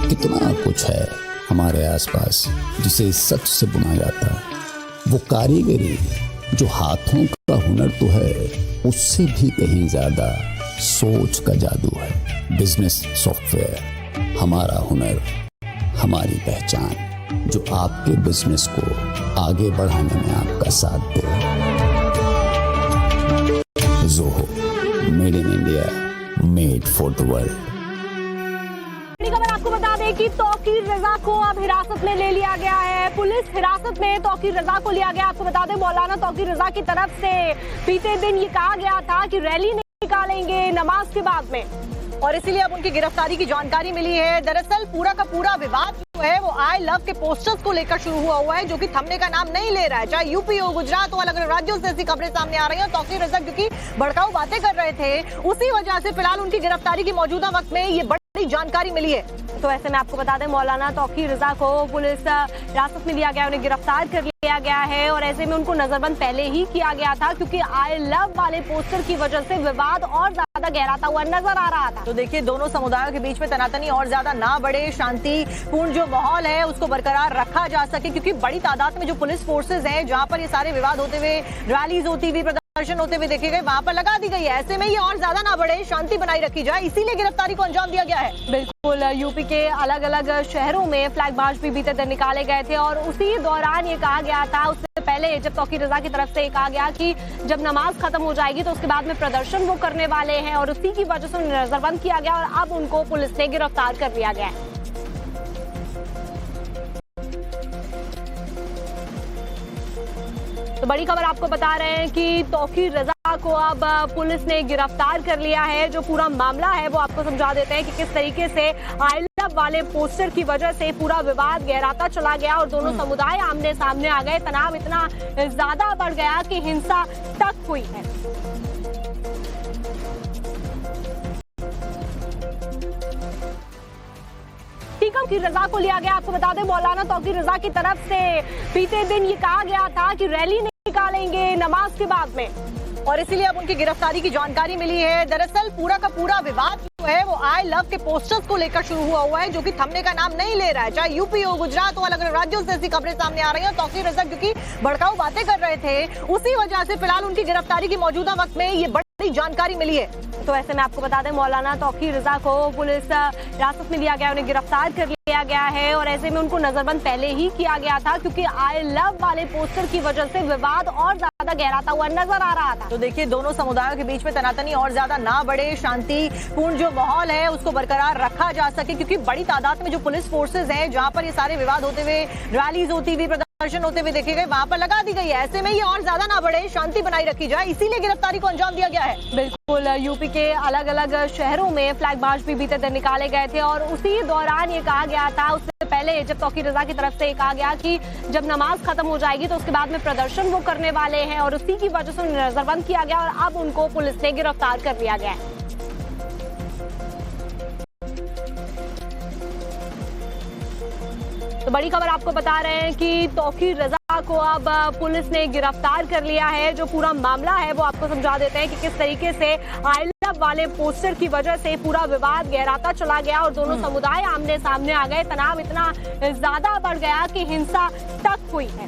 कितना कुछ है हमारे आसपास जिसे सच से बुना जाता है। वो कारीगरी जो हाथों का हुनर तो है, उससे भी कहीं ज्यादा सोच का जादू है। बिजनेस सॉफ्टवेयर, हमारा हुनर, हमारी पहचान, जो आपके बिजनेस को आगे बढ़ाने में आपका साथ दे। Zoho, made in India, made for the world. खबर आपको बता दें कि तौकीर रजा को अब हिरासत में ले लिया गया है। पुलिस हिरासत में तौकीर रजा को लिया गया। आपको बता दें मौलाना तौकीर रजा की तरफ से बीते दिन ये कहा गया था कि रैली निकालेंगे नमाज के बाद में, और इसीलिए अब उनकी गिरफ्तारी की जानकारी मिली है। दरअसल पूरा का पूरा विवाद जो है वो आई लव के पोस्टर्स को लेकर शुरू हुआ है, जो कि थमने का नाम नहीं ले रहा है। चाहे यूपी हो, गुजरात हो, अलग अलग राज्यों से ऐसी खबरें सामने आ रही हैं। तौकीर रजा क्योंकि भड़काऊ बातें कर रहे थे, उसी वजह से फिलहाल उनकी गिरफ्तारी की मौजूदा वक्त में ये बड़ी जानकारी मिली है। तो ऐसे में आपको बता दें मौलाना तौकीर रजा को पुलिस हिरासत में लिया गया, उन्हें गिरफ्तार कर लिया गया है, और ऐसे में उनको नजरबंद पहले ही किया गया था क्योंकि आई लव वाले पोस्टर की वजह से विवाद और ज्यादा गहराता हुआ नजर आ रहा था। तो देखिए, दोनों समुदायों के बीच में तनातनी और ज्यादा ना बढ़े, शांतिपूर्ण जो माहौल है उसको बरकरार रखा जा सके, क्योंकि बड़ी तादाद में जो पुलिस फोर्सेज हैं, जहां पर ये सारे विवाद होते हुए, रैलीज होती हुई, प्रदर्शन होते हुए देखे गए, वहां पर लगा दी गई है। ऐसे में ये और ज्यादा ना बढ़े, शांति बनाई रखी जाए, इसीलिए गिरफ्तारी को अंजाम दिया गया है। बिल्कुल, यूपी के अलग अलग शहरों में फ्लैग मार्च भी बीते दिन निकाले गए थे, और उसी दौरान ये कहा गया था, उससे पहले जब तौकीर रजा की तरफ से कहा गया कि जब नमाज खत्म हो जाएगी तो उसके बाद में प्रदर्शन वो करने वाले हैं, और उसी की वजह से उन्हें नजरबंद किया गया, और अब उनको पुलिस ने गिरफ्तार कर लिया गया है। तो बड़ी खबर आपको बता रहे हैं कि तौकीर रजा को अब पुलिस ने गिरफ्तार कर लिया है। जो पूरा मामला है वो आपको समझा देते हैं कि किस तरीके से आई लव वाले पोस्टर की वजह से पूरा विवाद गहराता चला गया और दोनों समुदाय आमने सामने आ गए। तनाव इतना ज्यादा बढ़ गया कि हिंसा तक हुई है। तौकीर रजा को लिया गया। आपको बता दें मौलाना तौकीर रजा की तरफ से बीते दिन ये कहा गया था कि रैली निकालेंगे नमाज के बाद में, और इसीलिए अब उनकी गिरफ्तारी की जानकारी मिली है। दरअसल पूरा का पूरा विवाद जो है वो आई लव के पोस्टर्स को लेकर शुरू हुआ है, जो कि थमने का नाम नहीं ले रहा है। चाहे यूपी हो, गुजरात हो, अलग अलग राज्यों से ऐसी खबरें सामने आ रही हैं। तौकीर रजा क्योंकि भड़काऊ बातें कर रहे थे, उसी वजह से फिलहाल उनकी गिरफ्तारी की मौजूदा वक्त में ये बड़ी जानकारी मिली है। तो ऐसे में आपको बता दें मौलाना तौकीर रजा को पुलिस हिरासत में लिया गया, उन्हें गिरफ्तार कर लिया गया है, और ऐसे में उनको नजरबंद पहले ही किया गया था क्योंकि आई लव वाले पोस्टर की वजह से विवाद और ज्यादा गहराता हुआ नजर आ रहा था। तो देखिए, दोनों समुदायों के बीच में तनातनी और ज्यादा ना बढ़े, शांतिपूर्ण जो माहौल है उसको बरकरार रखा जा सके, क्योंकि बड़ी तादाद में जो पुलिस फोर्सेज हैं, जहां पर ये सारे विवाद होते हुए, रैलीज होती हुई, प्रदर्शन होते हुए देखे गए, वहां पर लगा दी गई है। ऐसे में ये और ज्यादा ना बढ़े, शांति बनाई रखी जाए, इसीलिए गिरफ्तारी को अंजाम दिया गया है। बिल्कुल, यूपी के अलग अलग शहरों में फ्लैग मार्च भी बीते दिन निकाले गए थे, और उसी दौरान ये कहा गया था, उससे पहले जब तौकीर रजा की तरफ से कहा गया कि जब नमाज खत्म हो जाएगी तो उसके बाद में प्रदर्शन वो करने वाले हैं, और उसी की वजह से उन्हें नजरबंद किया गया, और अब उनको पुलिस ने गिरफ्तार कर लिया गया है। तो बड़ी खबर आपको बता रहे हैं कि तौकीर रजा को अब पुलिस ने गिरफ्तार कर लिया है। जो पूरा मामला है वो आपको समझा देते हैं कि किस तरीके से आई लव वाले पोस्टर की वजह से पूरा विवाद गहराता चला गया और दोनों समुदाय आमने सामने आ गए। तनाव इतना ज्यादा बढ़ गया कि हिंसा तक हुई है।